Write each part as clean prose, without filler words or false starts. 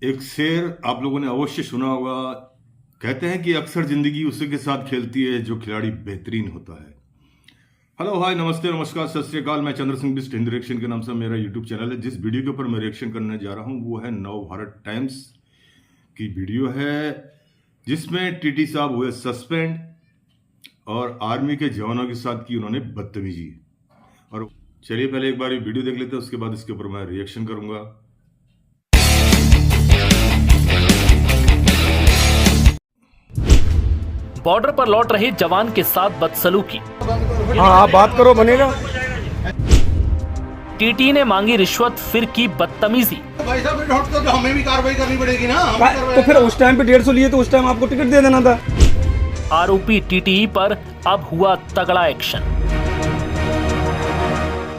एक शेर आप लोगों ने अवश्य सुना होगा। कहते हैं कि अक्सर जिंदगी उसी के साथ खेलती है जो खिलाड़ी बेहतरीन होता है। हेलो, हाय, नमस्ते, नमस्कार, सत श्री अकाल। मैं चंद्र सिंह बिस्ट हिंदी रिएक्शन के नाम से मेरा यूट्यूब चैनल है। जिस वीडियो के ऊपर मैं रिएक्शन करने जा रहा हूं वो है नव भारत टाइम्स की वीडियो है, जिसमें टीटी साहब हुए सस्पेंड और आर्मी के जवानों के साथ की उन्होंने बदतमीजी। और चलिए पहले एक बार ये वीडियो देख लेते हैं, उसके बाद इसके ऊपर मैं रिएक्शन करूंगा। बॉर्डर पर लौट रहे जवान के साथ बदसलूकी। हाँ, आप बात करो, बनेगा। टीटी ने मांगी रिश्वत, फिर की बदतमीजी। भाई साहब तो हमें भी कार्रवाई करनी पड़ेगी ना। तो फिर उस टाइम पे 150 लिए तो उस टाइम आपको टिकट दे देना था। आरोपी टीटीई पर अब हुआ तगड़ा एक्शन।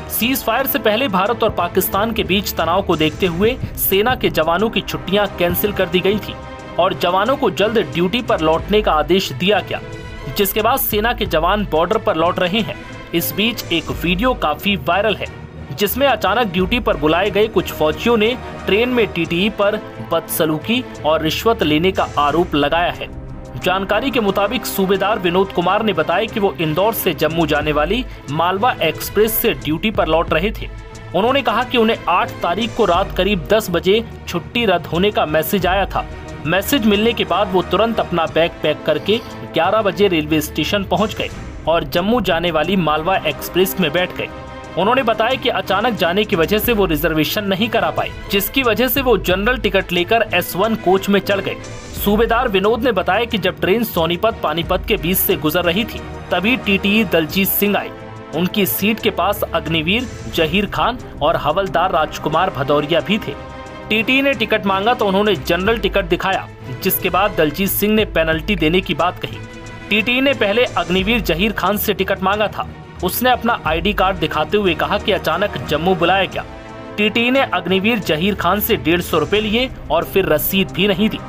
सीज फायर से पहले भारत और पाकिस्तान के बीच तनाव को देखते हुए सेना के जवानों की छुट्टियां कैंसिल कर दी गई थी और जवानों को जल्द ड्यूटी पर लौटने का आदेश दिया गया, जिसके बाद सेना के जवान बॉर्डर पर लौट रहे हैं। इस बीच एक वीडियो काफी वायरल है, जिसमें अचानक ड्यूटी पर बुलाए गए कुछ फौजियों ने ट्रेन में टीटीई पर बदसलूकी और रिश्वत लेने का आरोप लगाया है। जानकारी के मुताबिक सूबेदार विनोद कुमार ने बताया कि वो इंदौर से जम्मू जाने वाली मालवा एक्सप्रेस से ड्यूटी पर लौट रहे थे। उन्होंने कहा कि उन्हें 8 तारीख को रात करीब 10 बजे छुट्टी रद्द होने का मैसेज आया था। मैसेज मिलने के बाद वो तुरंत अपना बैग पैक करके 11 बजे रेलवे स्टेशन पहुंच गए और जम्मू जाने वाली मालवा एक्सप्रेस में बैठ गए। उन्होंने बताया कि अचानक जाने की वजह से वो रिजर्वेशन नहीं करा पाए, जिसकी वजह से वो जनरल टिकट लेकर S1 कोच में चढ़ गए। सूबेदार विनोद ने बताया कि जब ट्रेन सोनीपत पानीपत के बीच से गुजर रही थी, तभी टीटीई दलजीत सिंह आए। उनकी सीट के पास अग्निवीर जहीर खान और हवलदार राजकुमार भदौरिया भी थे। टीटीई ने टिकट मांगा तो उन्होंने जनरल टिकट दिखाया, जिसके बाद दलजीत सिंह ने पेनल्टी देने की बात कही। टीटीई ने पहले अग्निवीर जहीर खान से टिकट मांगा था। उसने अपना ID कार्ड दिखाते हुए कहा कि अचानक जम्मू बुलाया गया। टीटीई ने अग्निवीर जहीर खान से 150 रुपए लिए और फिर रसीद भी नहीं दी।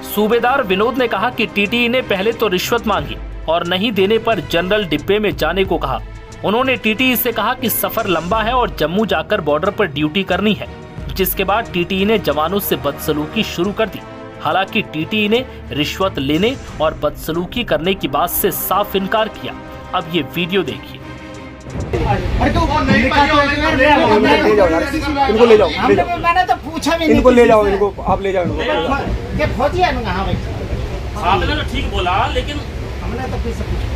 सूबेदार विनोद ने कहा कि टीटीई ने पहले तो रिश्वत मांगी और नहीं देने पर जनरल डिब्बे में जाने को कहा। उन्होंने टीटीई से कहा कि सफर लंबा है और जम्मू जाकर बॉर्डर पर ड्यूटी करनी है, जिसके बाद टीटीई ने जवानों से बदसलूकी शुरू कर दी। हालांकि टीटीई ने रिश्वत लेने और बदसलूकी करने की बात से साफ इनकार किया। अब ये वीडियो देखिए। इनको ले जाओ, मैंने तो पूछा भी नहीं। इनको ले जाओ, इनको आप ले जाओ इनको। ये फौजी है ना? हाँ भाई, आपने तो ठीक बोला, लेकिन हमने तो फिर सब कुछ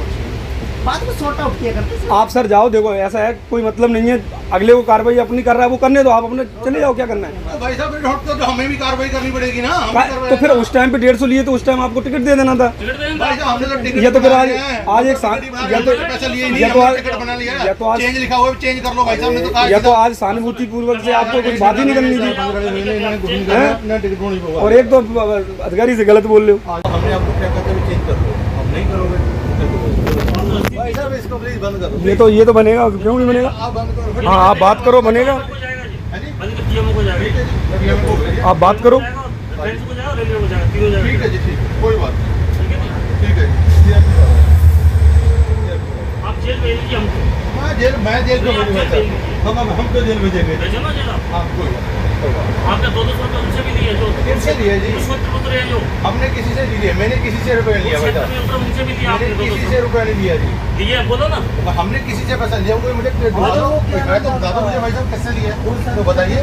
बाद में सॉर्ट आउट किया करते। आप सर जाओ, देखो ऐसा है, कोई मतलब नहीं है। अगले को कार्रवाई अपनी कर रहा है, वो करने दो, आप अपने चले जाओ, क्या करना है। भाई साहब तो हमें भी कार्रवाई करनी पड़ेगी ना। तो फिर उस टाइम पे 150 लिए तो उस टाइम आपको टिकट दे देना था। भाई साहब हमने तो टिकट ये तो फिर आज एक पैसा लिए नहीं, हमने टिकट बना लिया। या तो आज चेंज लिखा हुआ है, चेंज कर लो भाई साहब ने तो कहा। या तो आज सहानुभूति पूर्वक से आपको कुछ बात ही नहीं करनी थी, और एक तो अधिकारी से गलत बोल रहे हो। हमने आपको क्या कहते हैं, चेंज कर लो, अब नहीं करोगे। भाई साहब इसको प्लीज बंद करो। ये तो बनेगा, क्यों नहीं बनेगा? आप बंद करो। हाँ, आप बात करो, बनेगा। आप बात करो। ठीक है जी, ठीक है, कोई बात नहीं, ठीक है जी। आप जेल भेजिए हमको। मैं जेल को भेजूंगा। हम तो जेल भेजेंगे। हाँ, कोई बात। आपने 200 रुपये उनसे भी लिए जो किससे लिए जी? रिश्वत उतरे जो हमने किसी से नहीं लिए, मैंने किसी से रुपए लिया बेटा। उनसे भी लिया मैंने आपने किसी से रुपया नहीं लिया जी। ये बोलो ना। हमने किसी से पैसा लिया, कोई मुझे दादा मुझे भाई साहब किससे लिया तो बताइए,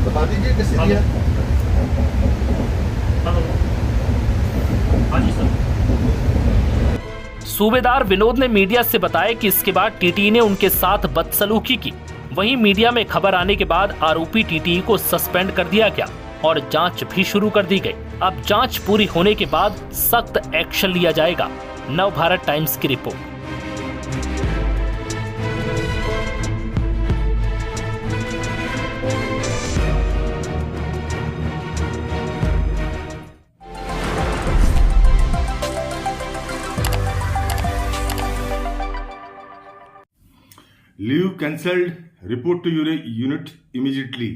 बता दीजिए किससे लिया। हाँ जी सर। सूबेदार विनोद ने मीडिया से बताया कि इसके बाद टीटीई ने उनके साथ बदसलूकी की। वहीं मीडिया में खबर आने के बाद आरोपी टीटीई को सस्पेंड कर दिया गया और जांच भी शुरू कर दी गई। अब जांच पूरी होने के बाद सख्त एक्शन लिया जाएगा। नव भारत टाइम्स की report. Leave cancelled, report to your unit immediately,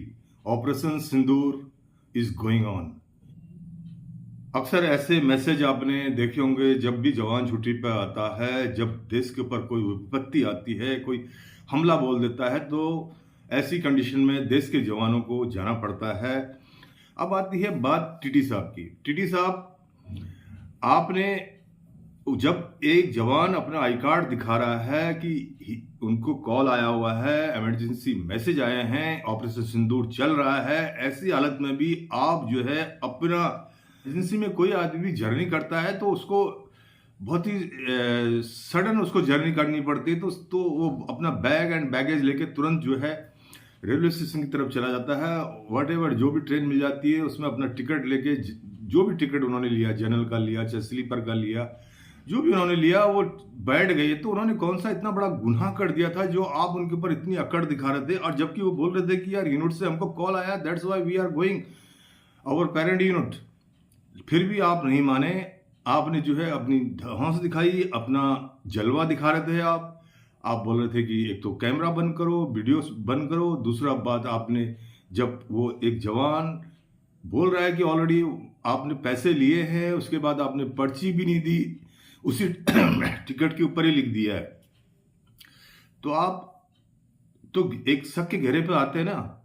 operation Sindoor is going on. अक्सर ऐसे मैसेज आपने देखे होंगे जब भी जवान छुट्टी पर आता है, जब देश के ऊपर कोई विपत्ति आती है, कोई हमला बोल देता है, तो ऐसी कंडीशन में देश के जवानों को जाना पड़ता है। अब आती है बात टीटी साहब की। टीटी साहब, आपने जब एक जवान अपना आई कार्ड दिखा रहा है कि उनको कॉल आया हुआ है, इमरजेंसी मैसेज आए हैं, ऑपरेशन सिंदूर चल रहा है, ऐसी हालत में भी आप जो है अपना, एजेंसी में कोई आदमी भी जर्नी करता है तो उसको बहुत ही सडन उसको जर्नी करनी पड़ती है, तो वो अपना बैग एंड बैगेज लेके तुरंत जो है रेलवे स्टेशन की तरफ चला जाता है। व्हाटएवर जो भी ट्रेन मिल जाती है उसमें अपना टिकट लेके, जो भी टिकट उन्होंने लिया, जनरल का लिया चाहे स्लीपर का लिया, जो भी उन्होंने लिया वो बैठ गए। तो उन्होंने कौन सा इतना बड़ा गुनाह कर दिया था जो आप उनके ऊपर इतनी अकड़ दिखा रहे थे, और जबकि वो बोल रहे थे कि यार यूनिट से हमको कॉल आया, that's why we are going our parent unit, फिर भी आप नहीं माने। आपने जो है अपनी हौस दिखाई, अपना जलवा दिखा रहे थे। आप बोल रहे थे कि एक तो कैमरा बंद करो, वीडियोस बंद करो, दूसरा बात आपने, जब वो एक जवान बोल रहा है कि ऑलरेडी आपने पैसे लिए हैं, उसके बाद आपने पर्ची भी नहीं दी, उसी टिकट के ऊपर ही लिख दिया है, तो आप तो एक शक के घेरे पे आते हैं ना।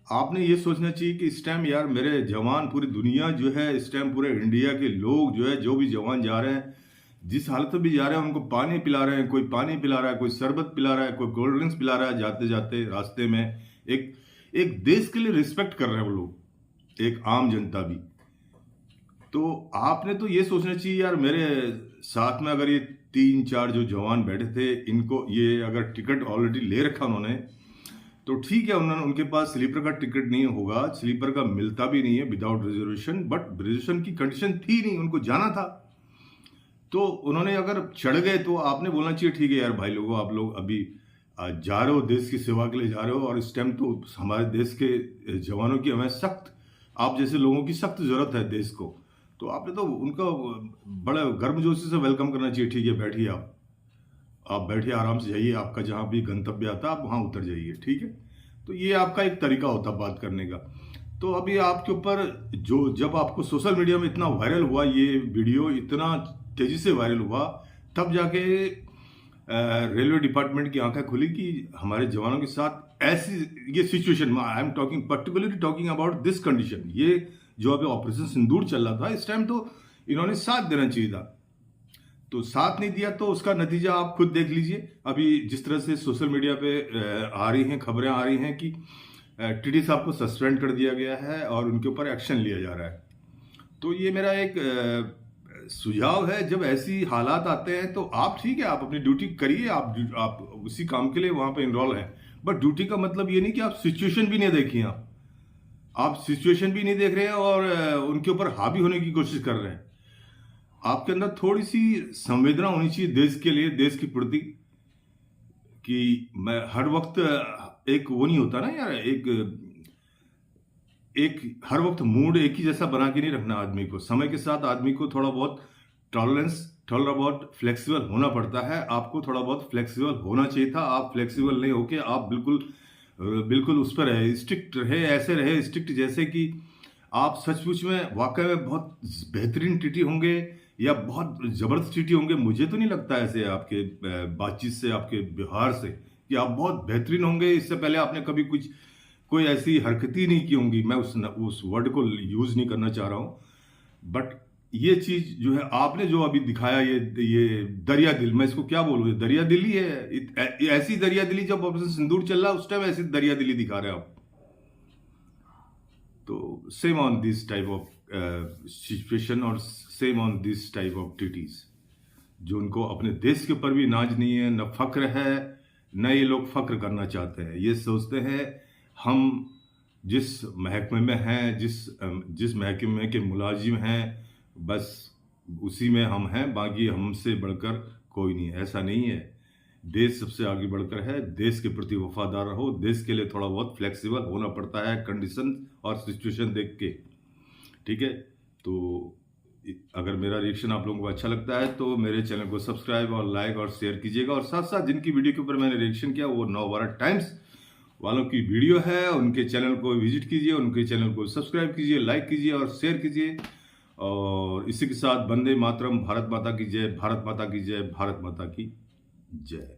आपने ये सोचना चाहिए कि इस टाइम यार मेरे जवान, पूरी दुनिया जो है इस टाइम, पूरे इंडिया के लोग जो है, जो भी जवान जा रहे हैं, जिस हालत में भी जा रहे हैं, उनको पानी पिला रहे हैं, कोई पानी पिला रहा है, कोई शरबत पिला रहा है, कोई कोल्ड ड्रिंक्स पिला रहा है, जाते जाते रास्ते में एक देश के लिए रिस्पेक्ट कर रहे हैं वो लोग, एक आम जनता भी। तो आपने तो ये सोचना चाहिए यार मेरे साथ में अगर ये 3-4 जो जवान बैठे थे, इनको ये अगर टिकट ऑलरेडी ले रखा उन्होंने, तो ठीक है, उनके पास स्लीपर का टिकट नहीं होगा, स्लीपर का मिलता भी नहीं है विदाउट रिजर्वेशन, बट रिजर्वेशन की कंडीशन थी नहीं, उनको जाना था। तो उन्होंने अगर चढ़ गए तो आपने बोलना चाहिए ठीक है यार भाई लोगों, आप लोग अभी जा रहे हो, देश की सेवा के लिए जा रहे हो, और इस टाइम तो हमारे देश के जवानों की हमें सख्त, आप जैसे लोगों की सख्त जरूरत है देश को। तो आपने तो उनका बड़ा गर्मजोशी से वेलकम करना चाहिए। ठीक है, बैठिए, आप बैठिए, आराम से जाइए, आपका जहाँ भी गंतव्य आता है आप वहाँ उतर जाइए, ठीक है। तो ये आपका एक तरीका होता है बात करने का। तो अभी आपके ऊपर जब आपको सोशल मीडिया में इतना वायरल हुआ, ये वीडियो इतना तेजी से वायरल हुआ, तब जाके रेलवे डिपार्टमेंट की आंखें खुली कि हमारे जवानों के साथ ऐसी ये situation, I am talking particularly talking about this condition, ये जो अभी ऑपरेशन सिंदूर चल रहा था, इस टाइम तो इन्होंने साथ देना चाहिए था, तो साथ नहीं दिया, तो उसका नतीजा आप खुद देख लीजिए। अभी जिस तरह से सोशल मीडिया पे आ रही हैं, खबरें आ रही हैं कि टीटी साहब को सस्पेंड कर दिया गया है और उनके ऊपर एक्शन लिया जा रहा है। तो ये मेरा एक सुझाव है, जब ऐसी हालात आते हैं तो आप ठीक है, आप अपनी ड्यूटी करिए, आप उसी काम के लिए वहां पे इन्वॉल्व हैं, बट ड्यूटी का मतलब ये नहीं कि आप सिचुएशन भी नहीं देखिए, आप सिचुएशन भी नहीं देख रहे हैं और उनके ऊपर हावी होने की कोशिश कर रहे हैं। आपके अंदर थोड़ी सी संवेदना होनी चाहिए देश के लिए, देश के प्रति, कि मैं हर वक्त एक वो नहीं होता ना यार, एक हर वक्त मूड एक ही जैसा बना के नहीं रखना आदमी को। समय के साथ आदमी को थोड़ा बहुत टॉलरेंस, थोड़ा बहुत फ्लेक्सिबल होना पड़ता है। आपको थोड़ा बहुत फ्लेक्सिबल होना चाहिए था, आप फ्लेक्सिबल नहीं होके आप बिल्कुल उस पर रहे, स्ट्रिक्ट रहे, ऐसे रहे स्ट्रिक्ट जैसे कि आप सचमुच में वाकई में बहुत बेहतरीन टीटी होंगे या बहुत जबरदस्त टीटी होंगे। मुझे तो नहीं लगता ऐसे आपके बातचीत से, आपके व्यवहार से, कि आप बहुत बेहतरीन होंगे। इससे पहले आपने कभी कोई ऐसी हरकत ही नहीं की होंगी, मैं उस वर्ड को यूज नहीं करना चाह रहा हूं, बट ये चीज जो है आपने जो अभी दिखाया, ये दरिया दिल, मैं इसको क्या बोलूं, दरिया दिली है, ऐसी दरिया दिली जब ऑपरेशन सिंदूर चल रहा है उस टाइम ऐसी दरिया दिली दिखा रहे हैं आप। तो same on this type of situation और same on this type of टीटीज, जो उनको अपने देश के ऊपर भी नाज नहीं है, न फक्र है, न ये लोग फक्र करना चाहते हैं। ये सोचते हैं हम जिस महकमे में हैं, जिस महकमे के मुलाजिम हैं, बस उसी में हम हैं, बाकी हमसे बढ़कर कोई नहीं। ऐसा नहीं है, देश सबसे आगे बढ़कर है। देश के प्रति वफादार रहो, देश के लिए थोड़ा बहुत फ्लेक्सिबल होना पड़ता है कंडीशन और सिचुएशन देख के, ठीक है। तो अगर मेरा रिएक्शन आप लोगों को अच्छा लगता है तो मेरे चैनल को सब्सक्राइब और लाइक और शेयर कीजिएगा, और साथ साथ जिनकी वीडियो के ऊपर मैंने रिएक्शन किया वो नवभारत टाइम्स वालों की वीडियो है, उनके चैनल को विजिट कीजिए, उनके चैनल को सब्सक्राइब कीजिए, लाइक कीजिए और शेयर कीजिए। और इसी के साथ वंदे मातरम, भारत माता की जय, भारत माता की जय, भारत माता की जय।